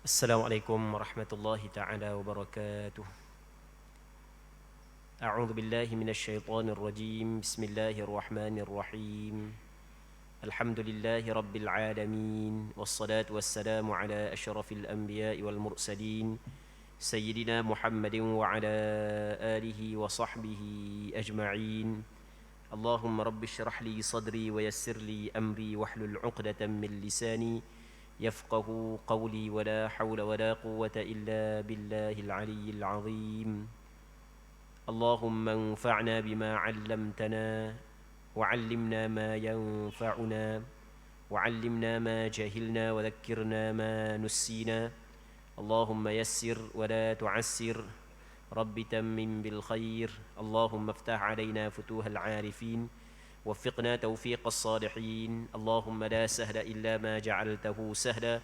Assalamualaikum warahmatullahi taala wabarakatuh. A'udzu billahi minasy syaithanir rajim. Bismillahirrahmanirrahim. Alhamdulillahi rabbil alamin. Wassalatu wassalamu ala asyrafil anbiya'i wal mursalin. Sayyidina Muhammadin wa ala alihi wa sahbihi ajma'in. Allahumma rabbi syrah li sadri wa yassir li amri wahlul 'uqdatam min lisani يفقه قولي ولا حول ولا قوة إلا بالله العلي العظيم اللهم انفعنا بما علمتنا وعلمنا ما ينفعنا وعلمنا ما جهلنا وذكرنا ما نسينا اللهم يسر ولا تعسر رب تمم بالخير اللهم افتح علينا فتوح العارفين وفقنا توفيق الصالحين اللهم لا سهل إلا ما جعلته سهلا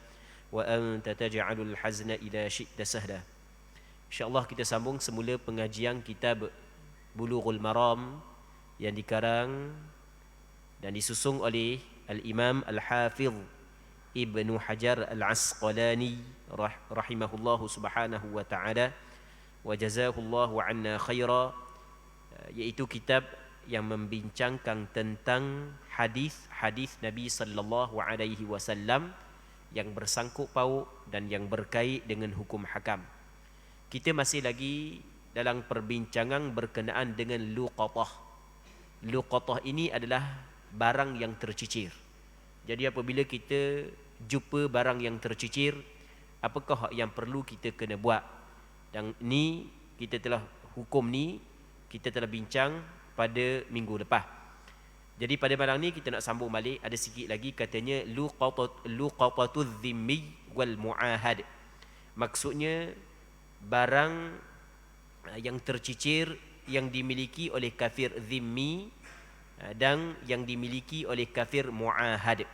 وأنت تجعل الحزن إذا شئت سهلا. InsyaAllah kita sambung semula pengajian kitab Bulughul Maram yang dikarang dan disusung oleh Al-Imam Al-Hafidh Ibnu Hajar Al-Asqalani rahimahullahu subhanahu wa ta'ala wa jazahullahu anna khaira, iaitu kitab yang membincangkan tentang hadis-hadis Nabi sallallahu alaihi wasallam yang bersangkut paut dan yang berkait dengan hukum hakam. Kita masih lagi dalam perbincangan berkenaan dengan luqatah. Luqatah ini adalah barang yang tercicir. Jadi apabila kita jumpa barang yang tercicir, apakah yang perlu kita kena buat? Dan ini kita telah hukum ni kita telah bincang pada minggu lepas. Jadi pada malam ni kita nak sambung balik, ada sikit lagi katanya luqatatuz zimmi wal muahad. Maksudnya barang yang tercicir yang dimiliki oleh kafir zimmi dan yang dimiliki oleh kafir muahad.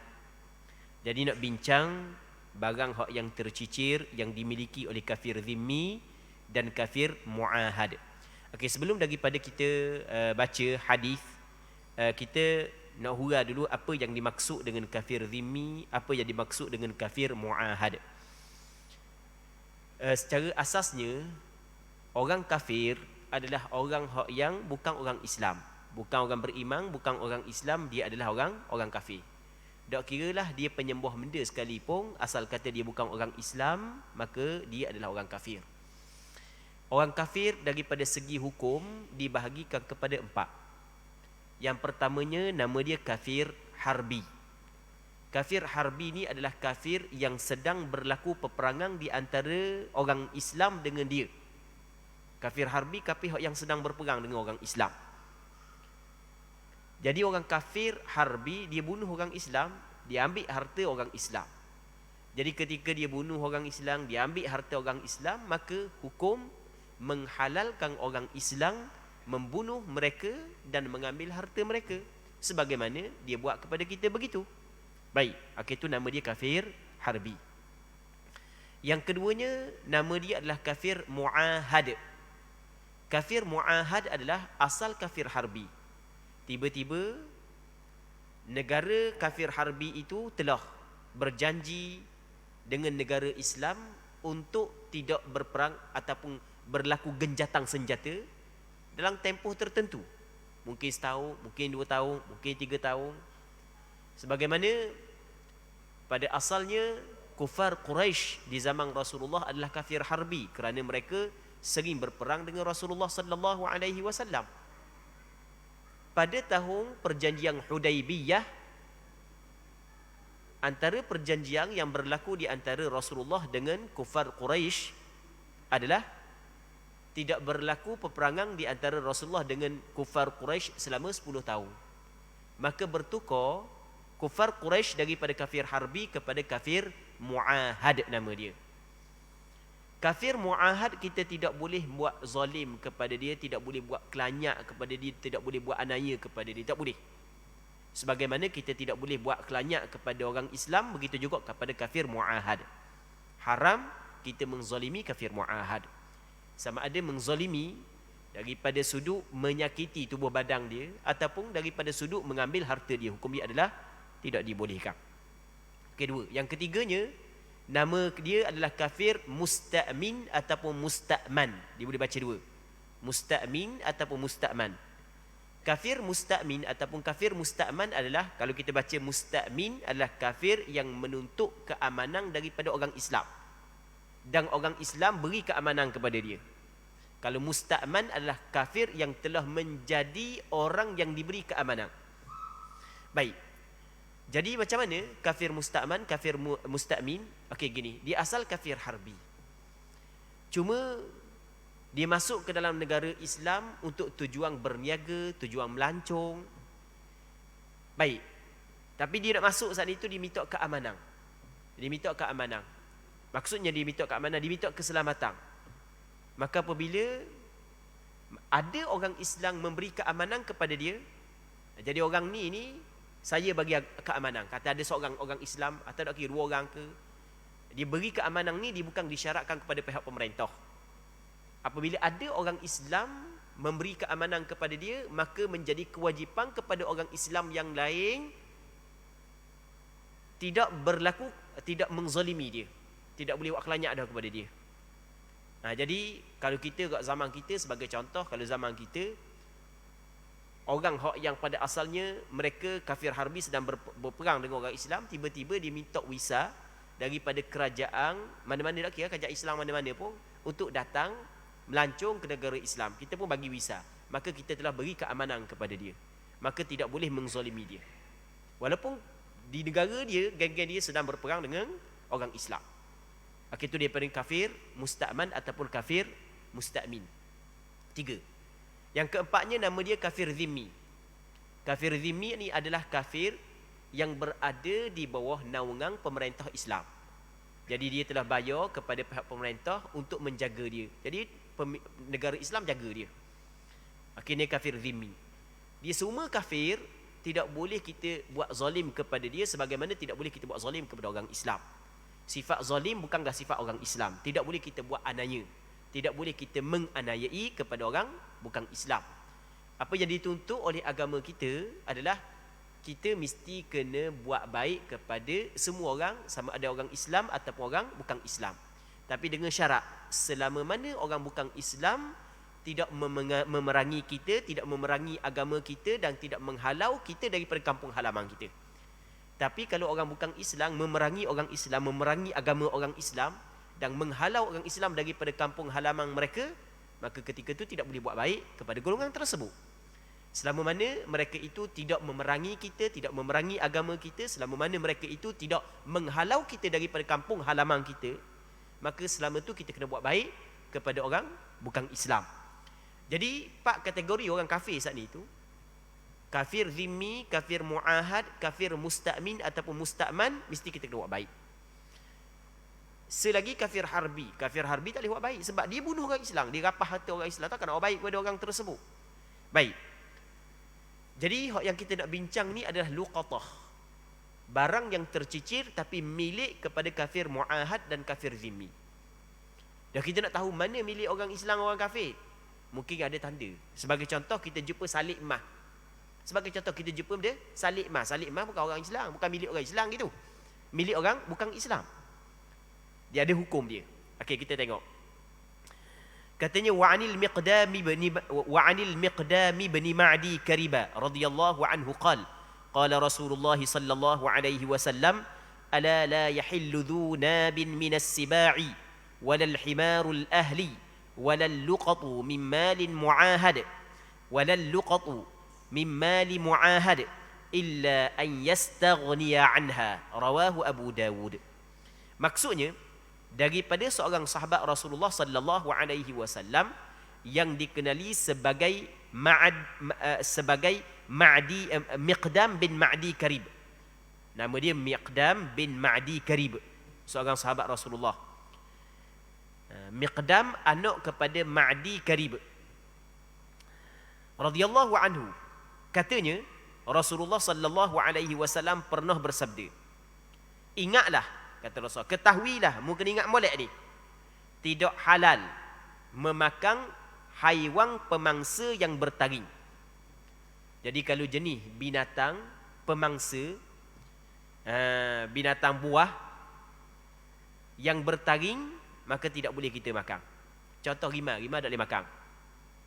Jadi nak bincang barang hak yang tercicir yang dimiliki oleh kafir zimmi dan kafir muahad. Okey, sebelum daripada kita baca hadis, kita nak hurah dulu apa yang dimaksud dengan kafir zimmi, apa yang dimaksud dengan kafir muahad. Secara asasnya, orang kafir adalah orang yang bukan orang Islam, bukan orang beriman, bukan orang Islam, dia adalah orang kafir. Tak kiralah dia penyembah benda sekalipun, asal kata dia bukan orang Islam, maka dia adalah orang kafir. Orang kafir daripada segi hukum dibahagikan kepada 4. Yang pertamanya nama dia kafir harbi. Kafir harbi ni adalah kafir yang sedang berlaku peperangan di antara orang Islam dengan dia. Kafir harbi kafir yang sedang berperang dengan orang Islam. Jadi orang kafir harbi dia bunuh orang Islam, dia ambil harta orang Islam. Jadi ketika dia bunuh orang Islam, dia ambil harta orang Islam, maka hukum menghalalkan orang Islam membunuh mereka dan mengambil harta mereka, sebagaimana dia buat kepada kita begitu. Baik, itu nama dia kafir harbi. Yang keduanya, nama dia adalah kafir muahad. Kafir muahad adalah asal kafir harbi. Tiba-tiba negara kafir harbi itu telah berjanji dengan negara Islam untuk tidak berperang ataupun berlaku genjatan senjata dalam tempoh tertentu. Mungkin setahun, mungkin 2 tahun, mungkin 3 tahun. Sebagaimana pada asalnya kufar Quraisy di zaman Rasulullah adalah kafir harbi kerana mereka sering berperang dengan Rasulullah sallallahu alaihi wasallam. Pada tahun perjanjian Hudaibiyah, antara perjanjian yang berlaku di antara Rasulullah dengan kufar Quraisy adalah tidak berlaku peperangan di antara Rasulullah dengan kufar Quraisy selama 10 tahun. Maka bertukar kufar Quraisy daripada kafir harbi kepada kafir muahad nama dia. Kafir muahad kita tidak boleh buat zalim kepada dia, tidak boleh buat kelanyak kepada dia, tidak boleh buat anaya kepada dia, tak boleh. Sebagaimana kita tidak boleh buat kelanyak kepada orang Islam, begitu juga kepada kafir muahad. Haram kita menzalimi kafir muahad. Sama ada menzalimi daripada sudut menyakiti tubuh badan dia ataupun daripada sudut mengambil harta dia, hukum dia adalah tidak dibolehkan. Kedua, yang ketiganya Nama dia adalah kafir musta'min ataupun musta'man. Dia boleh baca dua. Musta'min ataupun musta'man. Kafir musta'min ataupun kafir musta'man adalah, kalau kita baca musta'min adalah kafir yang menuntut keamanan daripada orang Islam. Dan orang Islam beri keamanan kepada dia. Kalau musta'man adalah kafir yang telah menjadi orang yang diberi keamanan. Baik. Jadi macam mana kafir musta'man, kafir musta'min? Okey gini, dia asal kafir harbi. Cuma dia masuk ke dalam negara Islam untuk tujuan berniaga, tujuan melancong. Baik. Tapi dia nak masuk saat itu, dia minta keamanan. Dia minta keamanan. Maksudnya dia minta keamanan, dia minta keselamatan. Maka apabila ada orang Islam memberi keamanan kepada dia, jadi orang ni saya bagi keamanan. Kata ada seorang orang Islam atau tak kira dua orang ke, dia beri keamanan ni, dia bukan disyaratkan kepada pihak pemerintah. Apabila ada orang Islam memberi keamanan kepada dia, maka menjadi kewajipan kepada orang Islam yang lain tidak berlaku, tidak menzalimi dia. Tidak boleh buat kelanyak dah kepada dia. Jadi kalau kita kat zaman kita, sebagai contoh, kalau zaman kita orang yang pada asalnya mereka kafir harbi sedang berperang dengan orang Islam, tiba-tiba dia minta visa daripada kerajaan mana-mana, tak kira kerajaan Islam mana-mana pun, untuk datang melancong ke negara Islam. Kita pun bagi visa. Maka kita telah beri keamanan kepada dia. Maka tidak boleh menzalimi dia. Walaupun di negara dia, geng-geng dia sedang berperang dengan orang Islam. Okey, itu daripada kafir musta'man ataupun kafir musta'min. 3. Yang keempatnya nama dia kafir zimmi. Kafir zimmi ni adalah kafir yang berada di bawah naungan pemerintah Islam. Jadi dia telah bayar kepada pihak pemerintah untuk menjaga dia. Jadi negara Islam jaga dia. Akhirnya kafir zimmi. Dia semua kafir, tidak boleh kita buat zalim kepada dia sebagaimana tidak boleh kita buat zalim kepada orang Islam. Sifat zalim bukanlah sifat orang Islam. Tidak boleh kita buat anaya. Tidak boleh kita menganiayai kepada orang bukan Islam. Apa yang dituntut oleh agama kita adalah kita mesti kena buat baik kepada semua orang, sama ada orang Islam ataupun orang bukan Islam. Tapi dengan syarat, selama mana orang bukan Islam tidak memerangi kita, tidak memerangi agama kita dan tidak menghalau kita daripada kampung halaman kita. Tapi kalau orang bukan Islam memerangi orang Islam, memerangi agama orang Islam dan menghalau orang Islam daripada kampung halaman mereka, maka ketika itu tidak boleh buat baik kepada golongan tersebut. Selama mana mereka itu tidak memerangi kita, tidak memerangi agama kita, selama mana mereka itu tidak menghalau kita daripada kampung halaman kita, maka selama itu kita kena buat baik kepada orang bukan Islam. Jadi 4 kategori orang kafir saat ni itu: kafir zimmi, kafir muahad, kafir musta'min ataupun musta'man, mesti kita kena buat baik. Selagi kafir harbi, kafir harbi tak boleh buat baik sebab dia bunuh orang Islam, dia rapah harta orang Islam, takkan nak buat baik kepada orang tersebut. Baik. Jadi yang kita nak bincang ni adalah luqatah, barang yang tercicir tapi milik kepada kafir muahad dan kafir zimmi. Dan kita nak tahu mana milik orang Islam, orang kafir. Mungkin ada tanda. Sebagai contoh, kita jumpa salib mah. Sebagai contoh, kita jumpa dia salib mah. Salib mah bukan orang Islam, bukan milik orang Islam gitu. Milik orang bukan Islam. Dia ada hukum dia. Okey, kita tengok. Katanya wa'anil miqdam ibn ma'di kariba radhiyallahu anhu qala Rasulullah sallallahu alaihi wasallam ala la yahillu dhu nabin min as-siba'i wala al-himaru al-ahli wala al-luqatu min malin mu'ahad wala al-luqatu min mali mu'ahad illa an yastaghniya anha, rawahu Abu Dawud. Maksudnya daripada seorang sahabat Rasulullah sallallahu alaihi wasallam yang dikenali sebagai Miqdam bin Ma'di Karib. Nama dia Miqdam bin Ma'di Karib, seorang sahabat Rasulullah. Miqdam anak kepada Ma'di Karib radhiyallahu anhu. Katanya Rasulullah sallallahu alaihi wasallam pernah bersabda, ingatlah, kata Rasul, ketahuilah, mu kena ingat molek ni, tidak halal memakan haiwan pemangsa yang bertaring. Jadi kalau jenis binatang pemangsa, binatang buah, yang bertaring, maka tidak boleh kita makan. Contoh rimau tak boleh makan.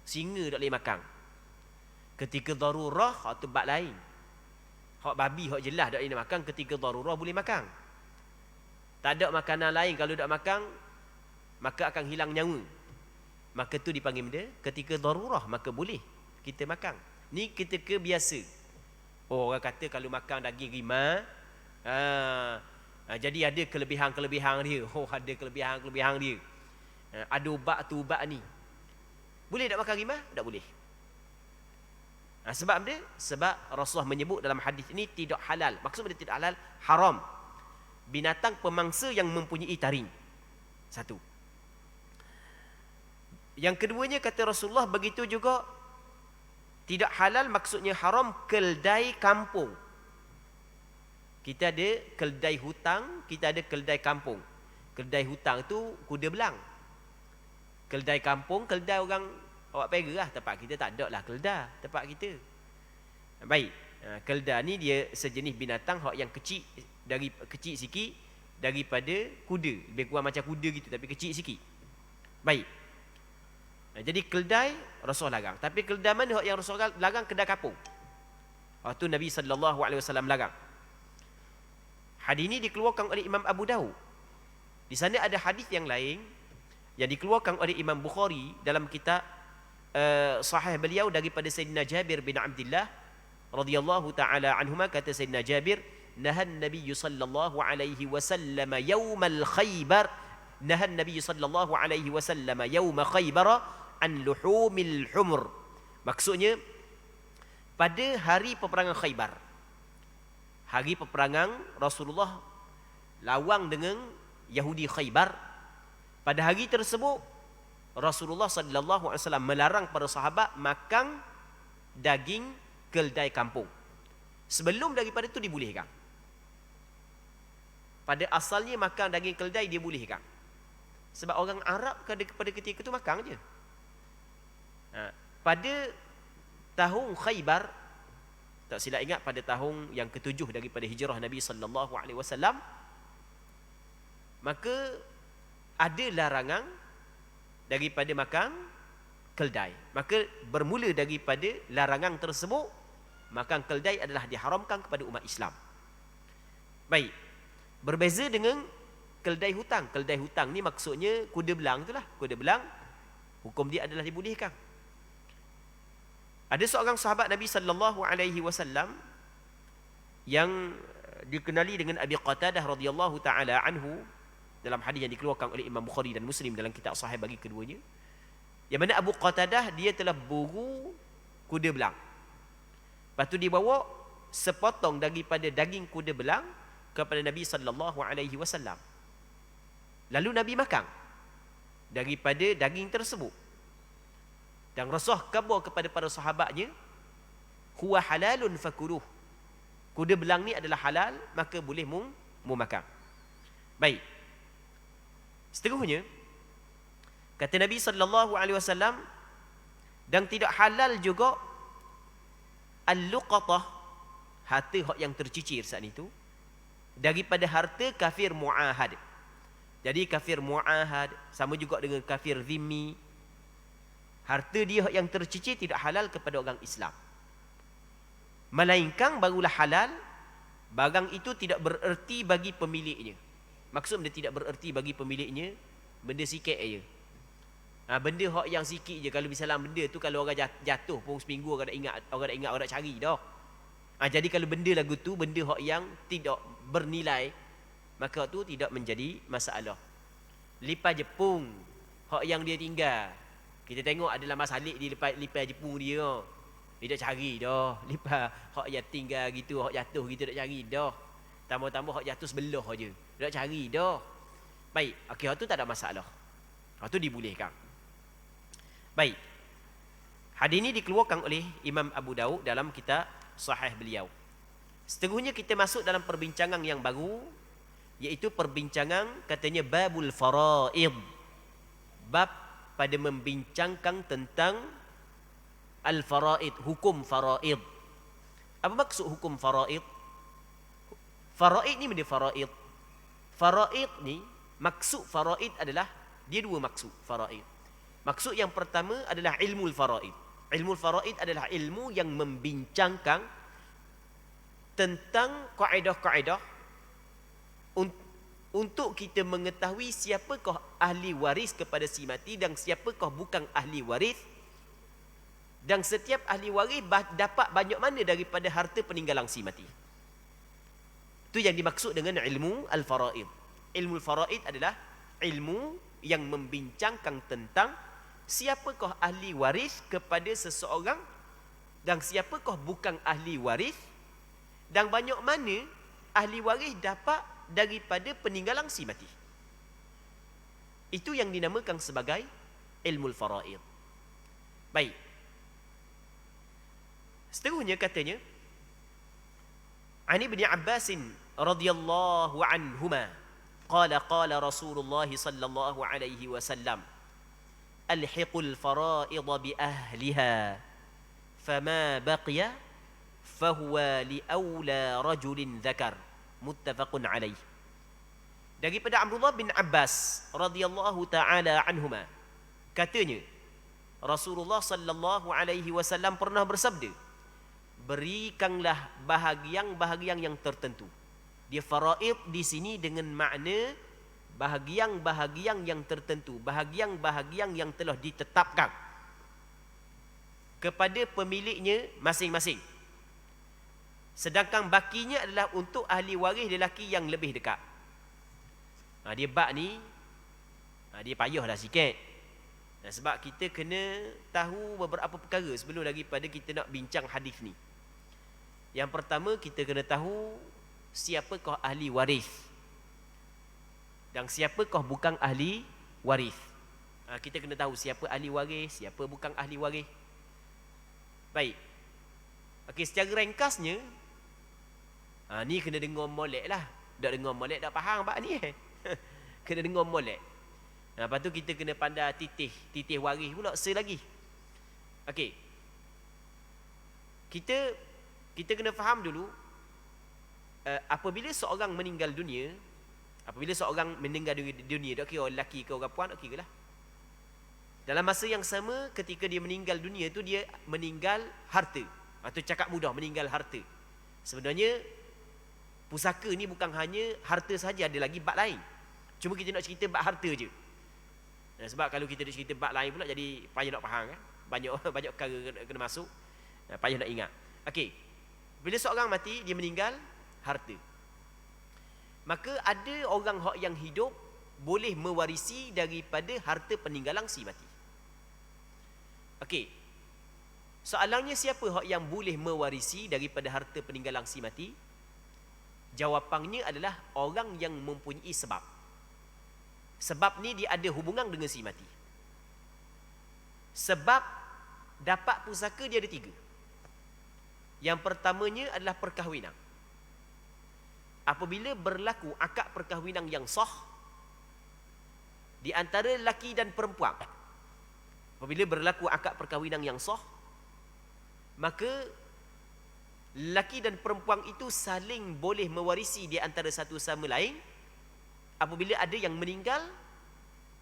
Singa tak boleh makan. Ketika darurah, hak tu bab lain. Hak babi, hak jelas tak boleh makan. Ketika darurah boleh makan. Tak ada makanan lain kalau tak makan, maka akan hilang nyawa. Maka tu dipanggil benda ketika darurah, maka boleh kita makan. Ni ketika biasa. Orang kata kalau makan daging rimau, jadi ada kelebihan-kelebihan dia. Ada kelebihan-kelebihan dia. Ada ubat tu ubat ni. Boleh tak makan rimau? Tak boleh. Sebab dia? Sebab Rasulullah menyebut dalam hadis ini tidak halal. Maksud dia tidak halal, haram. Binatang pemangsa yang mempunyai taring. Satu. Yang keduanya kata Rasulullah, begitu juga tidak halal maksudnya haram keldai kampung. Kita ada keldai hutang, kita ada keldai kampung. Keldai hutang tu kuda belang. Keldai kampung, keldai orang awak pera lah. Tempat kita tak ada lah keldai tempat kita. Baik, keldai ni dia sejenis binatang yang kecil, dari kecil sikit daripada kuda. Lebih kurang macam kuda gitu tapi kecil sikit. Baik. Jadi keldai Rasulullah larang. Tapi keldai mana yang Rasulullah larang? Keldai kampung. Waktu Nabi SAW larang. Hadis ini dikeluarkan oleh Imam Abu Dawud. Di sana ada hadis yang lain yang dikeluarkan oleh Imam Bukhari dalam kitab sahih beliau daripada Sayyidina Jabir bin Abdullah radhiyallahu taala anhuma. Kata Sayyidina Jabir, nahan Nabi sallallahu alaihi wasallam yaumal Khaybar, nahan Nabi sallallahu alaihi wasallam yaum Khaybar an luhumil humur. Maksudnya pada hari peperangan Khaybar, hari peperangan Rasulullah lawang dengan Yahudi Khaybar, pada hari tersebut Rasulullah sallallahu alaihi wasallam melarang para sahabat makan daging keldai kampung. Sebelum daripada itu dibolehkan. Pada asalnya makan daging keldai dia bolehkan. Sebab orang Arab pada ketika itu makan je. Pada tahun Khaybar, tak silap ingat pada tahun yang ke-7 daripada hijrah Nabi sallallahu alaihi wasallam, maka ada larangan daripada makan keldai. Maka bermula daripada larangan tersebut, makan keldai adalah diharamkan kepada umat Islam. Baik. Berbeza dengan keldai hutang. Keldai hutang ni maksudnya kuda belang itulah. Kuda belang, hukum dia adalah dibolehkan. Ada seorang sahabat Nabi sallallahu alaihi wasallam yang dikenali dengan Abi Qatadah radhiyallahu taala anhu, dalam hadis yang dikeluarkan oleh Imam Bukhari dan Muslim dalam kitab sahih bagi keduanya, yang mana Abu Qatadah dia telah buru kuda belang. Lepas tu dibawa sepotong daripada daging kuda belang kepada Nabi sallallahu alaihi wasallam. Lalu Nabi makan daripada daging tersebut. Dan Rasulullah khabar kepada para sahabatnya, huwa halalun fakuluh. Kuda belang ni adalah halal, maka boleh mu makan. Baik. Seterusnya kata Nabi sallallahu alaihi wasallam, dan tidak halal juga al-luqatah, harta yang tercicir saat itu, daripada harta kafir muahad. Jadi kafir muahad sama juga dengan kafir zimmi. Harta dia yang tercicir tidak halal kepada orang Islam. Melainkan barulah halal barang itu tidak bererti bagi pemiliknya. Maksud benda tidak bererti bagi pemiliknya, benda sikit aja. Benda hak yang sikit je. Kalau misalnya benda tu kalau orang jatuh pun seminggu orang nak ingat, orang nak cari dah. Jadi kalau benda lagu tu, benda hak yang tidak bernilai, maka tu tidak menjadi masalah. Lipas Jepun, hak yang dia tinggal, kita tengok adalah masalik di lipas Jepun dia. Dia tak cari dah. Lipas hak yang tinggal gitu, hak jatuh gitu tak cari dah. Tambah-tambah hak jatuh sebelah aja. Dia tak cari dah. Baik, okey, hak tu tak ada masalah. Hak tu dibolehkan. Baik. Hadis ini dikeluarkan oleh Imam Abu Dawud dalam kitab sahih beliau. Seterusnya kita masuk dalam perbincangan yang baru, iaitu perbincangan katanya babul faraid. Bab pada membincangkan tentang al-faraid, hukum faraid. Apa maksud hukum faraid? Faraid ni benda faraid. Faraid ni Maksud faraid adalah, dia dua maksud faraid. Maksud yang pertama adalah ilmu faraid. Ilmu faraid adalah ilmu yang membincangkan tentang kaedah-kaedah untuk kita mengetahui siapakah ahli waris kepada si mati dan siapakah bukan ahli waris, dan setiap ahli waris dapat banyak mana daripada harta peninggalan si mati. Itu yang dimaksud dengan ilmu al-faraid. Ilmu al-faraid adalah ilmu yang membincangkan tentang siapakah ahli waris kepada seseorang dan siapakah bukan ahli waris, dan banyak mana ahli waris dapat daripada peninggalan si mati. Itu yang dinamakan sebagai ilmu al-faraid. Baik. Seterusnya katanya, An Ibn Abbas radhiyallahu anhuma qala qala Rasulullah sallallahu alaihi wasallam alhiqul faraid bi ahliha fama baqiya fahuwa li awla rajulin dzakar, muttafaqun alaih. Daripada Abdullah bin Abbas radhiyallahu taala anhuma, katanya Rasulullah sallallahu alaihi wasallam pernah bersabda, berikanlah bahagian-bahagian yang tertentu. Dia faraid di sini dengan makna bahagian-bahagian yang tertentu, bahagian-bahagian yang telah ditetapkan kepada pemiliknya masing-masing. Sedangkan bakinya adalah untuk ahli waris lelaki yang lebih dekat. Dia bab ni, dia payahlah sikit. Sebab kita kena tahu beberapa perkara sebelum daripada kita nak bincang hadis ni. Yang pertama, kita kena tahu siapakah ahli waris dan siapakah bukan ahli waris. Kita kena tahu siapa ahli waris, siapa bukan ahli waris. Baik. Okey, secara ringkasnya, ni kena dengar molek lah. Tak dengar molek tak faham bab ni. Kena dengar molek. Lepas tu kita kena pandai titih waris pula selagi. Okey. Kita kena faham dulu, apabila seorang meninggal dunia, tak kira lelaki ke orang puan, tak kira lah. Dalam masa yang sama, ketika dia meninggal dunia tu, dia meninggal harta. Atau cakap mudah, meninggal harta. Sebenarnya pusaka ni bukan hanya harta saja, ada lagi bab lain. Cuma kita nak cerita bab harta je. Sebab kalau kita nak cerita bab lain pula, jadi payah nak faham kan? Banyak perkara kena masuk, payah nak ingat. Okey. Bila seorang mati, dia meninggal harta. Maka ada orang yang hidup boleh mewarisi daripada harta peninggalan si mati. Okey. Soalannya, siapa yang boleh mewarisi daripada harta peninggalan si mati? Jawapannya adalah orang yang mempunyai sebab. Sebab ni dia ada hubungan dengan si mati. Sebab dapat pusaka dia ada 3. Yang pertamanya adalah perkahwinan. Apabila berlaku akad perkahwinan yang sah di antara lelaki dan perempuan, apabila berlaku akad perkahwinan yang sah, maka lelaki dan perempuan itu saling boleh mewarisi di antara satu sama lain apabila ada yang meninggal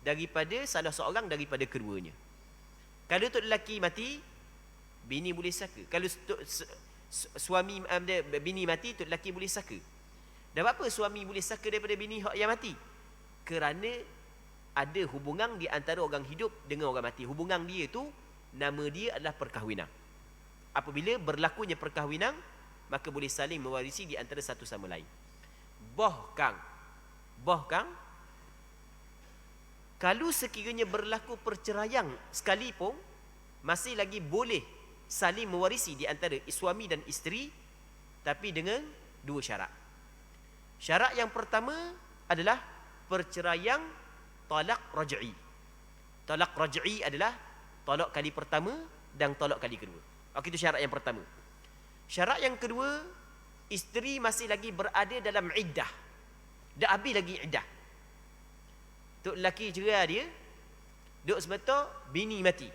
daripada salah seorang daripada keduanya. Kalau tok lelaki mati, bini boleh saka. Kalau suami bini mati, tok lelaki boleh saka. Dan apa suami boleh saka daripada bini yang mati? Kerana ada hubungan di antara orang hidup dengan orang mati. Hubungan dia tu, nama dia adalah perkahwinan. Apabila berlakunya perkahwinan, maka boleh saling mewarisi di antara satu sama lain. Bahkan kalau sekiranya berlaku perceraian sekalipun, masih lagi boleh saling mewarisi di antara suami dan isteri, tapi dengan 2 syarat. Syarat yang pertama adalah perceraian talak raj'i. Talak raj'i adalah talak kali pertama dan talak kali kedua. Itu syarat yang pertama. Syarat yang kedua, isteri masih lagi berada dalam iddah. Dah habis lagi iddah. Tok lelaki cerai dia, duk sebetul bini mati.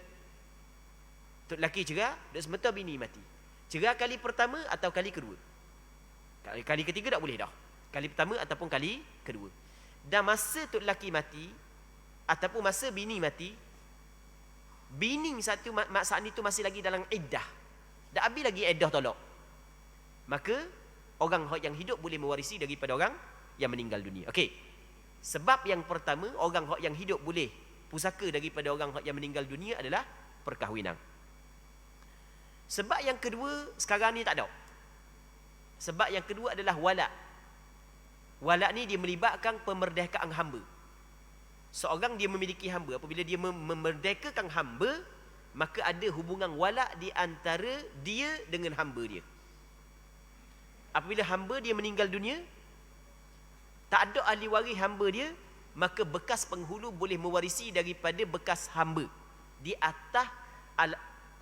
Tok lelaki cerai, duk sebetul bini mati. Cerai kali pertama atau kali kedua? Kali ketiga tak boleh dah. Kali pertama ataupun kali kedua. Dan masa tok lelaki mati ataupun masa bini mati, bini satu saat itu masih lagi dalam iddah, dah habis lagi iddah tolak, maka orang yang hidup boleh mewarisi daripada orang yang meninggal dunia. Okey. Sebab yang pertama, orang yang hidup boleh pusaka daripada orang yang meninggal dunia adalah perkahwinan. Sebab yang kedua sekarang ni tak ada. Sebab yang kedua adalah walak. Walak ni dia melibatkan pemerdekaan hamba. Seorang dia memiliki hamba, apabila dia memerdekakan hamba, maka ada hubungan walak di antara dia dengan hamba dia. Apabila hamba dia meninggal dunia, tak ada ahli waris hamba dia, maka bekas penghulu boleh mewarisi daripada bekas hamba di atas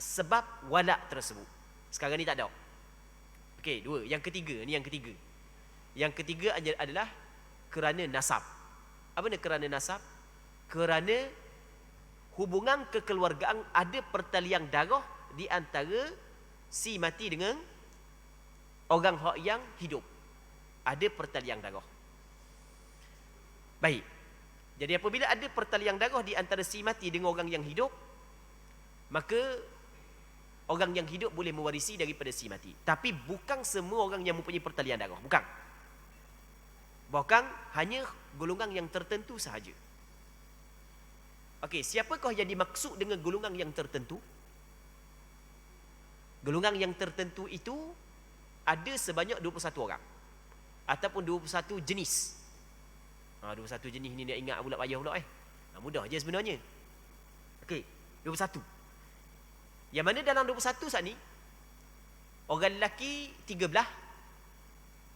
sebab walak tersebut. Sekarang ni tak ada. Okey, dua. Yang ketiga, ni yang ketiga. Yang ketiga adalah kerana nasab. Apa ni kerana nasab? Kerana hubungan kekeluargaan, ada pertalian darah di antara si mati dengan orang yang hidup. Ada pertalian darah. Baik. Jadi apabila ada pertalian darah di antara si mati dengan orang yang hidup, maka orang yang hidup boleh mewarisi daripada si mati. Tapi bukan semua orang yang mempunyai pertalian darah. Bukan. Bahkan hanya golongan yang tertentu sahaja. Okey, siapakah yang dimaksud dengan golongan yang tertentu? Golongan yang tertentu itu ada sebanyak 21 orang. Ataupun 21 jenis. 21 jenis ni nak ingat pula payah pula mudah je sebenarnya. Okey, 21. Yang mana dalam 21 saat ni, orang lelaki 13,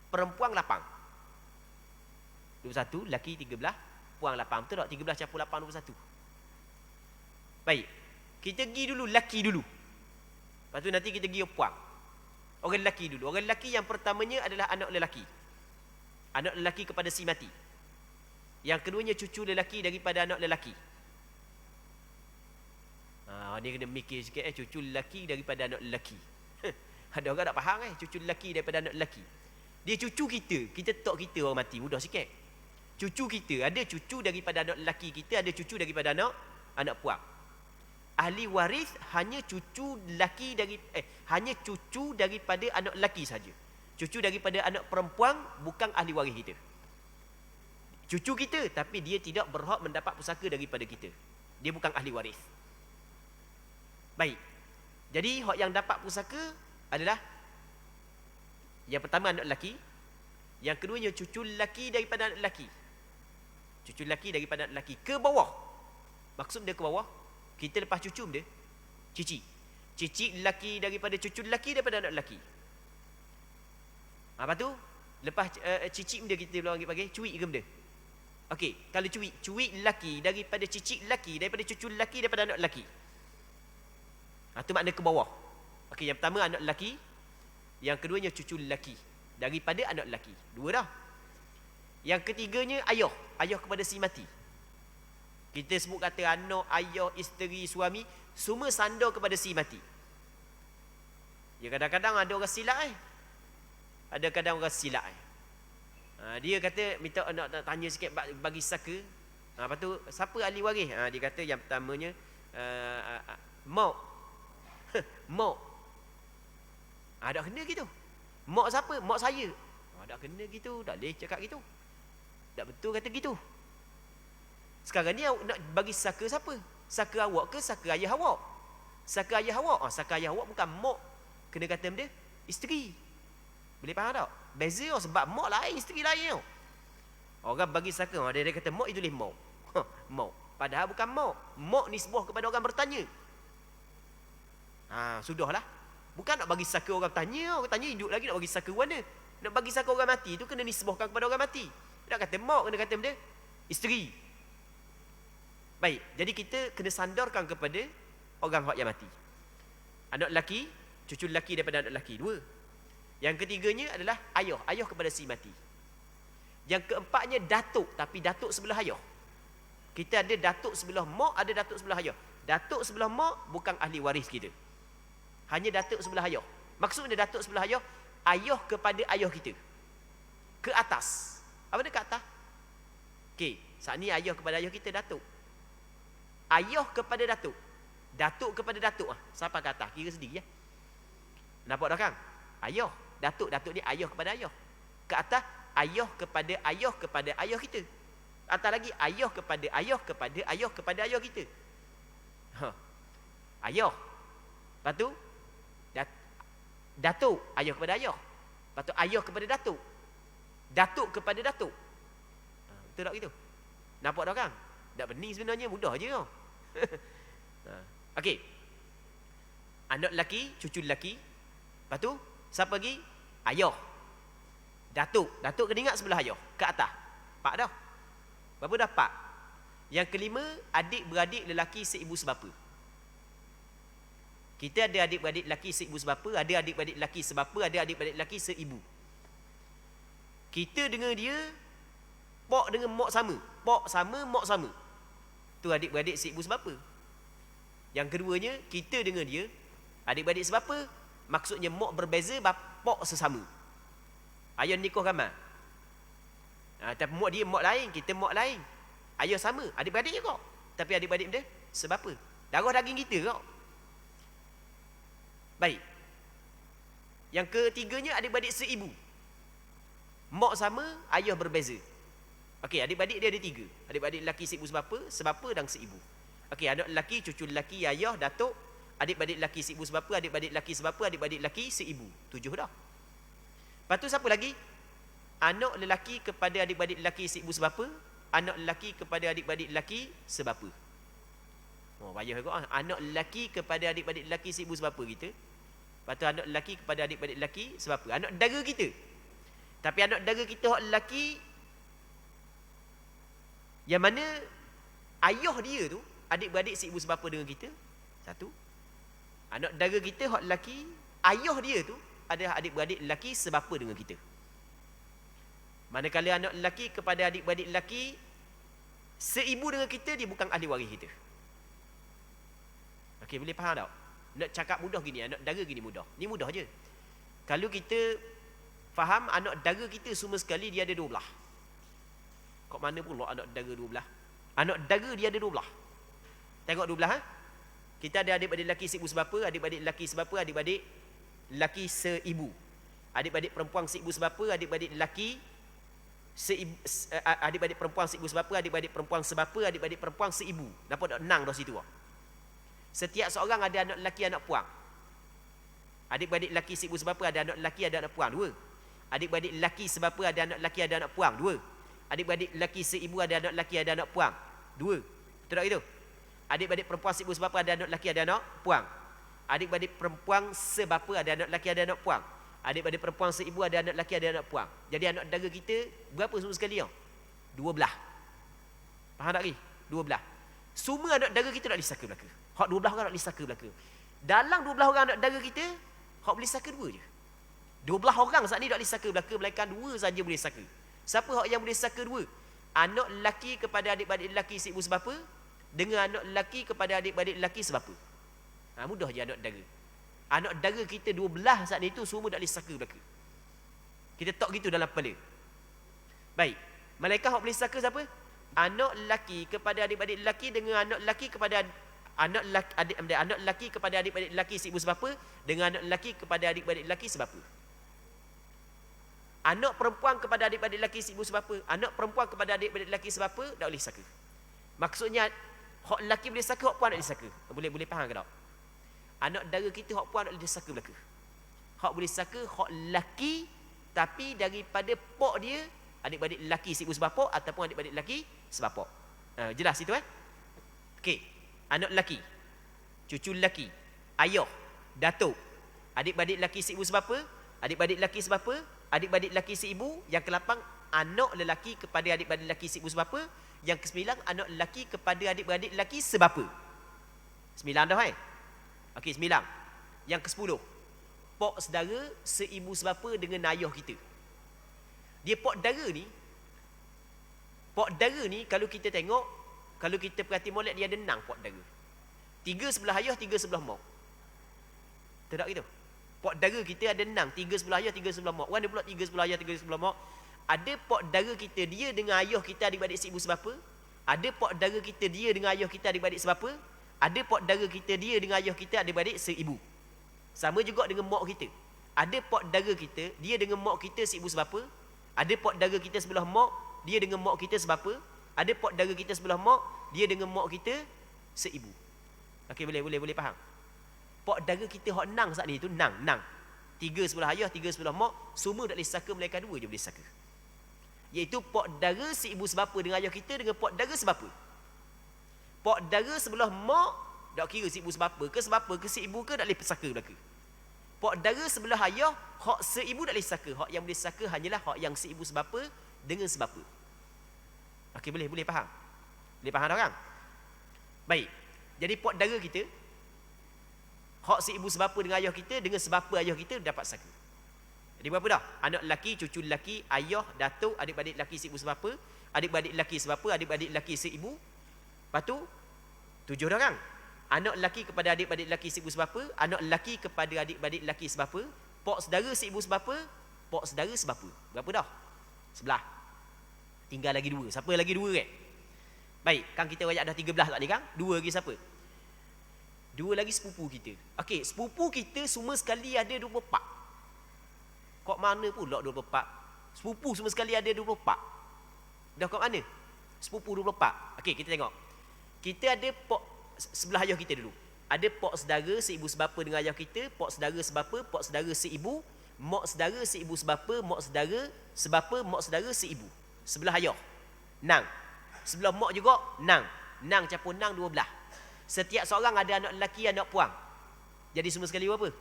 perempuan 8. 21, lelaki 13, perempuan 8. Betul tak? 13 campur 8, 21. Baik, kita pergi dulu lelaki dulu. Lepas tu nanti kita pergi perempuan. Orang lelaki dulu. Orang lelaki yang pertamanya adalah anak lelaki. Anak lelaki kepada si mati. Yang keduanya cucu lelaki daripada anak lelaki. Dia kena mikir sikit cucu lelaki daripada anak lelaki. Ada orang tak faham cucu lelaki daripada anak lelaki. Dia cucu kita tak kita orang mati, mudah sikit. Cucu kita, ada cucu daripada anak lelaki kita, ada cucu daripada anak puak. Ahli waris hanya cucu lelaki hanya cucu daripada anak lelaki saja. Cucu daripada anak perempuan bukan ahli waris kita. Cucu kita, tapi dia tidak berhak mendapat pusaka daripada kita. Dia bukan ahli waris. Baik. Jadi hak yang dapat pusaka adalah yang pertama anak lelaki, yang keduanya cucu lelaki daripada anak lelaki. Cucu lelaki daripada anak lelaki ke bawah. Maksud dia ke bawah, kita lepas cucu dia cici. Cici lelaki daripada cucu lelaki daripada anak lelaki. Apa tu? Lepas cici dia kita bilang panggil cuik ke benda? Okey, kalau cuik lelaki daripada cicit lelaki, daripada cucu lelaki, daripada anak lelaki. Itu makna ke bawah. Okey, yang pertama anak lelaki, yang keduanya cucu lelaki daripada anak lelaki. Dua dah. Yang ketiganya ayah, ayah kepada si mati. Kita sebut kata anak, ayah, isteri, suami, semua sandar kepada si mati. Ya kadang-kadang ada orang silap Ada kadang orang silap dia kata minta nak tanya sikit bagi saka. Lepas tu siapa ahli waris? Dia kata yang pertamanya mak. Mak. Tak kena gitu. Mak siapa? Mak saya. Tak kena gitu, tak boleh cakap gitu. Tak betul kata gitu. Sekarang ni nak bagi saka siapa? Saka awak ke saka ayah awak? Saka ayah awak. Saka ayah awak bukan mak. Kena kata benda isteri. Boleh faham tak? Beza sebab mak lain, isteri lain. Orang bagi saka, dia kata mak itu boleh mak. Mak. Padahal bukan mak. Mak nisbah kepada orang bertanya. Sudahlah. Bukan nak bagi saka orang tanya hidup lagi nak bagi saka mana? Nak bagi saka orang mati tu kena nisbahkan kepada orang mati. Nak kata mak, kena kata benda isteri. Baik, jadi kita kena sandarkan kepada orang yang mati. Anak lelaki, cucu lelaki daripada anak lelaki. Dua. Yang ketiganya adalah ayah, ayah kepada si mati. Yang keempatnya datuk, tapi datuk sebelah ayah. Kita ada datuk sebelah mak, ada datuk sebelah ayah. Datuk sebelah mak bukan ahli waris kita. Hanya datuk sebelah ayah. Maksudnya datuk sebelah ayah, ayah kepada ayah kita. Ke atas. Apa dia ke atas? Okey, saat ni ayah kepada ayah kita datuk. Ayah kepada datuk. Datuk kepada datuk ah. Siapa kata? Kira sendiri ya. Nampak tak kang? Ayah, datuk ni ayah kepada ayah. Ke atas ayah kepada ayah kita. Atas lagi ayah kepada ayah kepada ayah kepada ayah kita. Ha. Ayah. Lepas tu datuk, ayah kepada ayah. Lepas tu ayah kepada datuk. Datuk kepada datuk. Ha, betul tak gitu? Nampak tak kang? Tak bening sebenarnya, mudah je tau. Ha. Okey. Anak lelaki, cucu lelaki. Lepas tu siapa lagi? Ayah. Datuk kena ingat sebelah ayah, ke atas. Pak dah. Berapa dah pak? Yang kelima, adik-beradik lelaki seibu sebapa. Kita ada adik-beradik lelaki seibu sebapa, ada adik-beradik lelaki sebapa, ada adik-beradik lelaki seibu. Kita dengan dia, pok dengan mak sama. Pok sama, mak sama. Tu adik-beradik seibu sebapa. Yang keduanya, kita dengan dia, adik-beradik sebapa, maksudnya mak berbeza, pok sesama. Ayah nikah ramai. Tapi mak dia mak lain, kita mak lain. Ayah sama, adik-beradik je kok. Tapi adik-beradik dia sebapa. Darah daging kita kok. Baik. Yang ketiganya adik-beradik seibu. Mak sama, ayah berbeza. Okey, adik-beradik dia ada 3. Adik-beradik lelaki seibu sebapa dan seibu. Okey, anak lelaki, cucu lelaki, ayah, datuk, adik-beradik lelaki seibu sebapa, adik-beradik lelaki sebapa, adik-beradik lelaki seibu. 7 dah. Lepas tu siapa lagi? Anak lelaki kepada adik-beradik lelaki seibu sebapa, anak lelaki kepada adik-beradik lelaki sebapa. Oh, payah kau. Anak lelaki kepada adik-beradik lelaki seibu sebapa kita. Lepas tu anak lelaki kepada adik-beradik lelaki sebapa. Anak dara kita. Tapi anak dara kita hak lelaki yang mana ayah dia tu adik-beradik seibu sebapa dengan kita. Satu. Anak dara kita hak lelaki, ayah dia tu ada adik-beradik lelaki sebapa dengan kita. Manakala anak lelaki kepada adik-beradik lelaki seibu dengan kita, dia bukan ahli waris kita. Okey, boleh faham tak? Nak cakap mudah gini, anak dara gini mudah. Ni mudah je. Kalau kita faham anak dara kita semua sekali dia ada 12. Kok mana pula anak dara 12? Anak dara dia ada 12. Tengok 12 ha? Kita ada adik-beradik lelaki seibu sebapa, adik-beradik lelaki sebapa, adik-beradik lelaki seibu. Adik-beradik perempuan seibu sebapa, adik-beradik lelaki adik-beradik perempuan seibu sebapa, adik-beradik perempuan sebapa, adik-beradik perempuan seibu. Dapat tak 6 dah situ. Setiap seorang ada anak lelaki, anak puang. Adik-beradik lelaki seibu sebapa ada anak lelaki, ada anak puang 2. Adik-beradik lelaki sebapa ada anak lelaki, ada anak puang 2. Adik-beradik lelaki seibu ada anak lelaki, ada anak puang 2. Betul tak itu? Adik-beradik perempuan seibu sebapa ada anak lelaki, ada anak puang. Adik-beradik perempuan sebapa ada anak lelaki, ada anak puang. Adik-beradik perempuan seibu ada anak lelaki, ada anak puang. Jadi anak dara kita berapa semua sekali tau? 12. Faham tak lagi? 12. Semua anak dara kita nak disaka belaka. Hak 12 orang nak disaka belaka. Dalam 12 orang anak dara kita, hak boleh saka 2 je. 12 orang saat ni tak disaka belaka, melainkan 2 saja boleh saka. Siapa hak yang boleh saka 2? Anak lelaki kepada adik-beradik lelaki seibu sebapa dengan anak lelaki kepada adik-beradik lelaki sebapa. Mudah je anak dara. Anak dara kita 12 saat ni tu semua tak boleh saka belaka. Kita tak gitu dalam kepala. Baik. Malaikat hak boleh saka siapa? Anak lelaki kepada adik-beradik lelaki dengan anak lelaki kepada anak lelaki kepada adik-beradik lelaki seibu sebapa dengan anak lelaki kepada adik-beradik lelaki sebapa. Anak perempuan kepada adik-beradik lelaki seibu sebapa, anak perempuan kepada adik-beradik lelaki sebapa tak boleh saka. Maksudnya hak lelaki boleh saka, hak puan tak boleh saka. Boleh faham ke tak? Anak dara kita hak puan tak boleh saka belaka. Hak boleh saka hak lelaki tapi daripada pok dia adik-beradik lelaki seibu sebapa ataupun adik-beradik lelaki sebapa. Jelas itu Okey. Anak lelaki, cucu lelaki, ayah, datuk, adik-beradik lelaki seibu sebapa, adik-beradik lelaki sebapa, adik-beradik lelaki seibu. Yang ke-8 anak lelaki kepada adik-beradik lelaki seibu sebapa. Yang ke-9 anak lelaki kepada adik-beradik lelaki sebapa. 9 dah Okey, 9. Yang ke-10 pok saudara seibu sebapa dengan ayah kita. Dia pok dara ni kalau kita tengok, kalau kita perhati molek dia ada 6 pok dara. 3 sebelah ayah, 3 sebelah mak. Tak gitu. Pok dara kita ada 6, 3 sebelah ayah, 3 sebelah mak. Mana pula 3 sebelah ayah, 3 sebelah mak? Ada pak dara kita dia dengan ayah kita adik-beradik seibu sebapa. Ada pak dara kita dia dengan ayah kita adik-beradik sebapa. Ada pak dara kita dia dengan ayah kita adik-beradik seibu. Sama juga dengan mak kita. Ada pak dara kita dia dengan mak kita seibu sebapa. Ada pak dara kita sebelah mak dia dengan mak kita sebapa. Ada pak dara kita sebelah mak dia dengan mak kita seibu. Okey, boleh faham. Pak dara kita hak nang saat ni tu nang. 3 sebelah ayah, 3 sebelah mak, semua tak boleh saka, melainkan 2 je boleh saka. Iaitu pak dara seibu sebapa dengan ayah kita dengan pak dara sebapa. Pak dara sebelah mak tak kira seibu sebapa ke seibu ke tak boleh saka belaka. Pak dara sebelah ayah hak seibu tak boleh saka. Hak yang boleh saka hanyalah hak yang seibu sebapa dengan sebapa. Okey, boleh faham? Boleh faham tak orang? Baik. Jadi pak dara kita hak seibu sebapa dengan ayah kita dengan sebapa ayah kita dapat saka. Jadi berapa dah? Anak lelaki, cucu lelaki, ayah, datuk, adik-beradik lelaki seibu sebapa, adik-beradik lelaki sebapa, adik-beradik lelaki seibu. Lepas tu 7 dah orang. Anak lelaki kepada adik-beradik lelaki seibu sebapa, anak lelaki kepada adik-beradik lelaki sebapa, pak saudara seibu sebapa, pak saudara sebapa. Berapa dah? 11. Tinggal lagi 2. Siapa lagi 2 kan? Baik, kan kita rakyat dah 13 tak ni kan? 2 lagi siapa? 2 lagi sepupu kita. Okey, sepupu kita semua sekali ada 24. Kok mana pula 24? Sepupu semua sekali ada 24. Dah kok mana? Sepupu 24. Okey, kita tengok. Kita ada pak sebelah ayah kita dulu. Ada pak saudara seibu sebapa dengan ayah kita, pak saudara sebapa, pak saudara seibu, mak saudara seibu sebapa, mak saudara sebapa, mak saudara seibu. Sebelah ayah. Nang. Sebelah mak juga nang. Nang campur nang 12. Setiap seorang ada anak lelaki, anak puang. Jadi semua sekali berapa?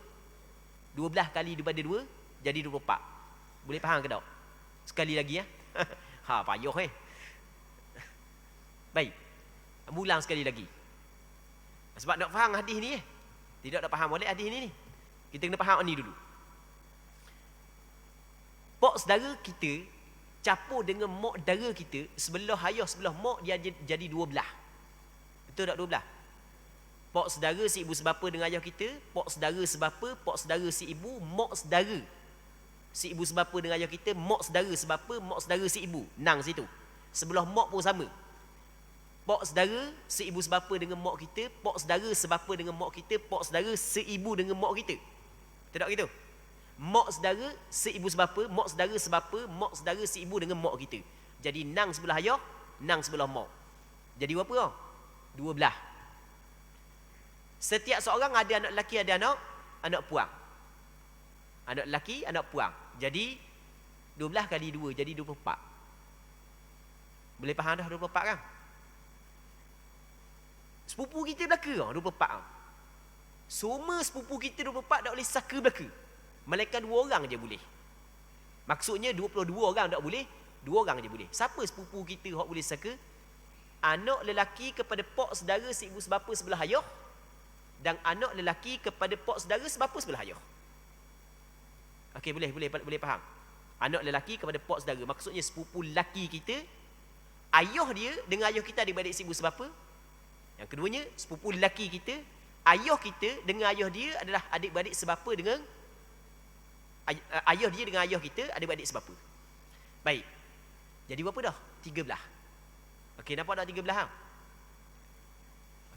12 kali daripada 2 jadi 24. Boleh faham ke tak? Sekali lagi ya. Payah Baik. Ulang sekali lagi. Sebab nak faham hadis ni Tidak nak faham oleh hadis ni. Kita kena faham ni dulu. Pak saudara kita campur dengan mak dara kita, sebelah ayah sebelah mak dia jadi 12. Betul tak 12? Pak saudara seibu sebapa dengan ayah kita, pak saudara sebapa, pak saudara seibu, mak saudara seibu sebapa dengan ayah kita, mak saudara sebapa, mak saudara seibu. Nang situ. Sebelah mak pun sama. Pak saudara seibu sebapa dengan mak kita, pak saudara sebapa dengan mak kita, pak saudara seibu dengan mak kita. Betul tak gitu? Mak saudara seibu sebapa, mak saudara sebapa, mak saudara seibu dengan mak kita. Jadi nang sebelah ayah, nang sebelah mak. Jadi berapa? 12. Setiap seorang ada anak lelaki, ada anak puang. Anak lelaki, anak puang. Jadi 12 kali 2 jadi 24. Boleh faham dah 24 kan? Sepupu kita belaka 24. Semua sepupu kita 24 tak boleh saka belaka. Melainkan 2 orang je boleh. Maksudnya 22 orang tak boleh, 2 orang je boleh. Siapa sepupu kita hak boleh saka? Anak lelaki kepada pak saudara seibu sebapa sebelah ayah dan anak lelaki kepada pak saudara sebapa sebelah ayah. Okey, boleh faham. Anak lelaki kepada pak saudara, maksudnya sepupu lelaki kita, ayah dia dengan ayah kita adik-beradik seibu sebapa. Yang keduanya, sepupu lelaki kita, ayah kita dengan ayah dia adalah adik-beradik sebapa dengan ayah dia dengan ayah kita adik-beradik sebapa. Baik. Jadi berapa dah? 13. Okey, nampak dah 13 ha?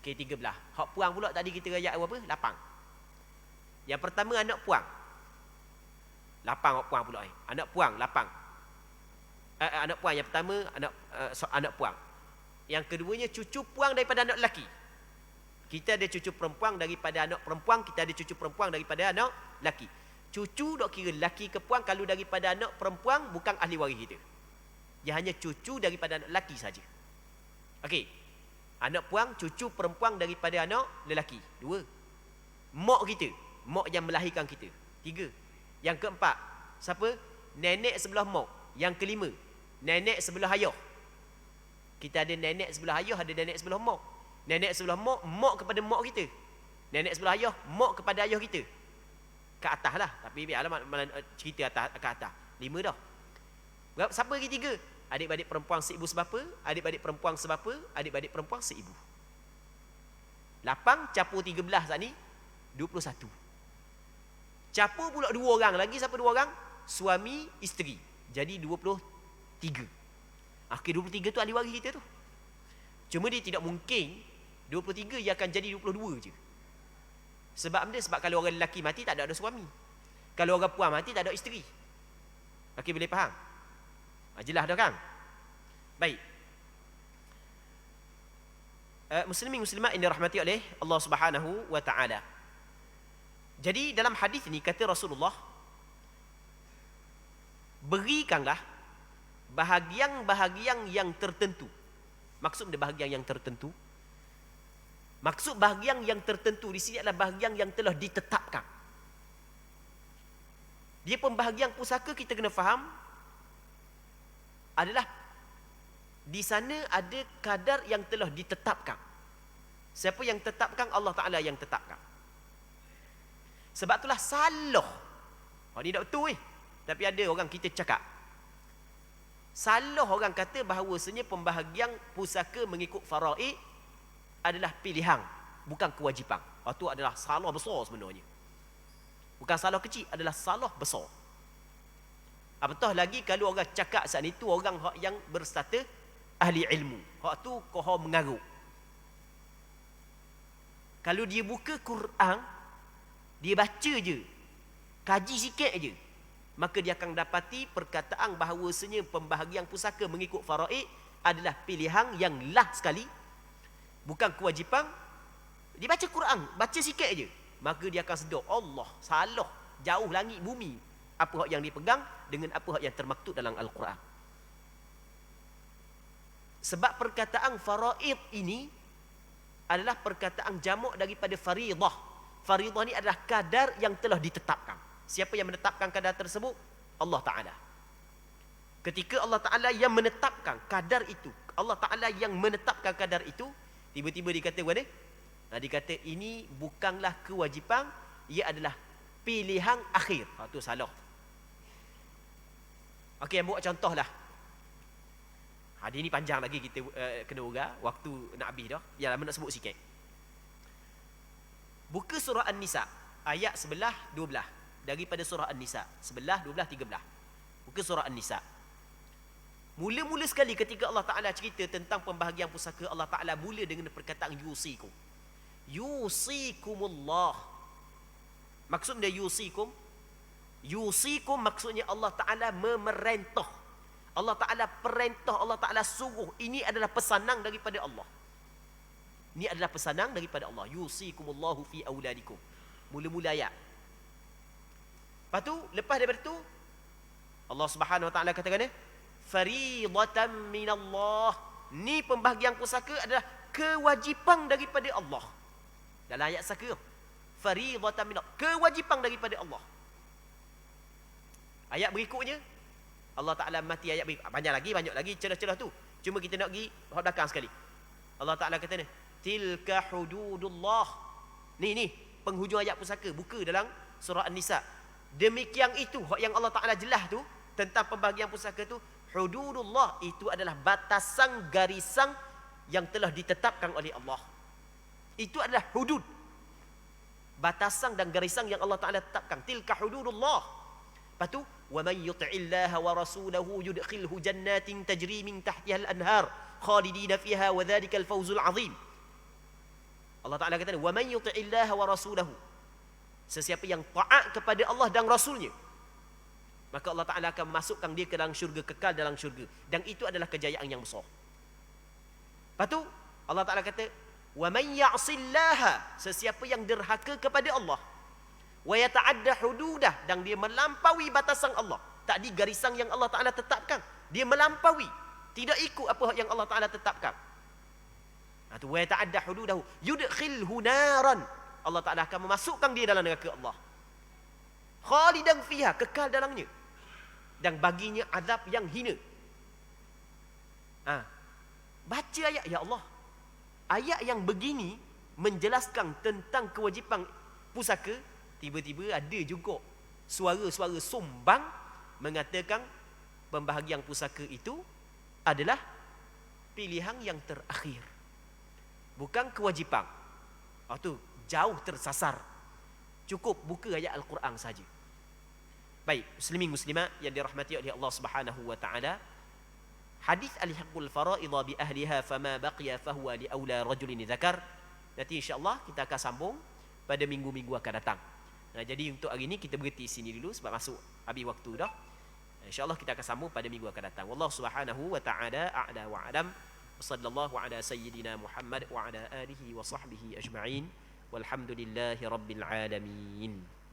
Okey, 13. Hak puang pula tadi kita rayak berapa? 8. Yang pertama anak puang. 8 hak puang pula Anak puang 8. Anak puang yang pertama anak puang. Yang keduanya cucu puang daripada anak lelaki. Kita ada cucu perempuan daripada anak perempuan, kita ada cucu perempuan daripada anak lelaki. Cucu dok kira lelaki ke puang, kalau daripada anak perempuan bukan ahli waris kita. Dia hanya cucu daripada anak lelaki saja. Okey. Anak puang, cucu perempuan daripada anak lelaki. 2. Mak kita, mak yang melahirkan kita. 3. Yang keempat, siapa? Nenek sebelah mak. Yang kelima, nenek sebelah ayah. Kita ada nenek sebelah ayah, ada nenek sebelah mak. Nenek sebelah mak, mak kepada mak kita. Nenek sebelah ayah, mak kepada ayah kita. Ke atas lah. Tapi biarlah cerita atas, ke atas. 5 dah. Siapa lagi 3? Adik-beradik perempuan seibu sebapa, adik-beradik perempuan sebapa, adik-beradik perempuan seibu. 8 campur 13 saat ni, 21. Campur pula 2 orang lagi. Siapa 2 orang? Suami, isteri. Jadi 23. 23. Akhir 23 tu ahli waris kita tu. Cuma dia tidak mungkin 23 dia akan jadi 22 je. Sebab dia sebab kalau orang lelaki mati tak ada suami. Kalau orang puan mati tak ada isteri. Okey, boleh faham? Jelas dah kan? Baik. Muslimin muslimat ini rahmati oleh Allah Subhanahu wa taala. Jadi dalam hadis ni kata Rasulullah, berikanlah bahagian-bahagian yang tertentu. Maksud dia bahagian yang tertentu. Maksud bahagian yang tertentu di sini adalah bahagian yang telah ditetapkan. Dia pembahagian pusaka kita kena faham adalah di sana ada kadar yang telah ditetapkan. Siapa yang tetapkan? Allah Ta'ala yang tetapkan. Sebab itulah salah. Ini tak betul tapi ada orang kita cakap. Salah orang kata bahawasanya pembahagian pusaka mengikut faraid adalah pilihan, bukan kewajipan. Itu adalah salah besar sebenarnya. Bukan salah kecil, adalah salah besar. Apatah lagi kalau orang cakap saat itu orang yang berstatus ahli ilmu. Hak tu kau mengarut. Kalau dia buka Quran, dia baca je, kaji sikit je, maka dia akan dapati perkataan bahawasanya pembahagian pusaka mengikut faraid adalah pilihan yang lah sekali, bukan kewajipan. Dia baca Quran, baca sikit je, maka dia akan sedar Allah salah, jauh langit bumi apa yang dipegang dengan apa yang termaktub dalam Al-Quran. Sebab perkataan faraid ini adalah perkataan jamak daripada faridah. Faridah ni adalah kadar yang telah ditetapkan. Siapa yang menetapkan kadar tersebut? Allah Ta'ala. Ketika Allah Ta'ala yang menetapkan kadar itu, Allah Ta'ala yang menetapkan kadar itu, tiba-tiba dikata mana? Dikata ini bukanlah kewajipan, ia adalah pilihan akhir. Itu salah. Okey, buat contoh lah. Hadis ni panjang lagi kita kena urang, waktu nak habis dah. Ya, lama nak sebut sikit. Buka surah An-Nisa ayat 11 12. Daripada surah An-Nisa 11 12 13. Buka surah An-Nisa. Mula-mula sekali ketika Allah Taala cerita tentang pembahagian pusaka, Allah Taala mula dengan perkataan yusikum. Yusikumullah. Maksud dia yusikum? Yusikum maksudnya Allah Taala memerintah. Allah Ta'ala perintah, Allah Ta'ala suruh. Ini adalah pesanan daripada Allah. Ini adalah pesanan daripada Allah. Yusikumullahu fi auladikum. Mula-mula ayat. Lepas tu, lepas daripada tu, Allah Subhanahu Wa Ta'ala katakan, faridatan minallah. Ni pembahagian pusaka adalah kewajipan daripada Allah. Dalam ayat saka, faridatan minallah. Kewajipan daripada Allah. Ayat berikutnya, Allah Ta'ala mati ayat banyak lagi celah-celah tu. Cuma kita nak pergi belakang sekali. Allah Ta'ala kata ni, tilka hududullah. Ni penghujung ayat pusaka. Buka dalam surah An-Nisa. Demikian itu yang Allah Ta'ala jelas tu tentang pembahagian pusaka tu, hududullah itu adalah batasan garisan yang telah ditetapkan oleh Allah. Itu adalah hudud. Batasan dan garisan yang Allah Ta'ala tetapkan. Tilka hududullah. Lepas tu, وَمَنْ يُطِعِ اللَّهَ وَرَسُولَهُ يُدْخِلْهُ جَنَّاتٍ تَجْرِي مِنْ تَحْتِهَا الْأَنْهَارُ خَالِدِينَ فِيهَا وَذَلِكَ الْفَوْزُ الْعَظِيمُ. Allah Ta'ala kata, وَمَنْ يُطِعِ اللَّهَ وَرَسُولَهُ. Sesiapa yang taat kepada Allah dan Rasulnya, maka Allah Ta'ala akan masukkan dia ke dalam syurga, kekal dalam syurga. Dan itu adalah kejayaan yang besar. Lepas tu, Allah Ta'ala kata, وَمَنْ يَعْصِ اللَّهَ. Sesiapa yang derhaka kepada Allah, wa yata'adda hududah, dan dia melampaui batasan Allah, tak di garisan yang Allah Ta'ala tetapkan, dia melampaui, tidak ikut apa yang Allah Ta'ala tetapkan. Itu wa yata'adda hududahu yudkhilhu naran. Allah Ta'ala akan memasukkan dia dalam neraka Allah, khalidan fiha, kekal dalamnya, dan baginya azab yang hina. Baca ayat, ya Allah, ayat yang begini menjelaskan tentang kewajipan pusaka. Tiba-tiba ada juga suara-suara sumbang mengatakan pembahagian pusaka itu adalah pilihan yang terakhir, bukan kewajipan. Itu jauh tersasar. Cukup buka ayat Al-Quran saja. Baik, muslimin muslimat yang dirahmati oleh Allah Subhanahu Wa Taala, hadis alhiqul faraidha bi ahliha fama baqiya fahuwa li aula rajulin dzakar. Nanti insya-Allah kita akan sambung pada minggu-minggu akan datang. Nah, jadi untuk hari ini kita berhenti sini dulu sebab masuk habis waktu dah. InsyaAllah kita akan sambung pada minggu akan datang. Wallahu subhanahu wa ta'ala a'la wa a'lam. Wassallallahu ala sayyidina Muhammad wa ala alihi wa sahbihi ajma'in. Walhamdulillahi rabbil alamin.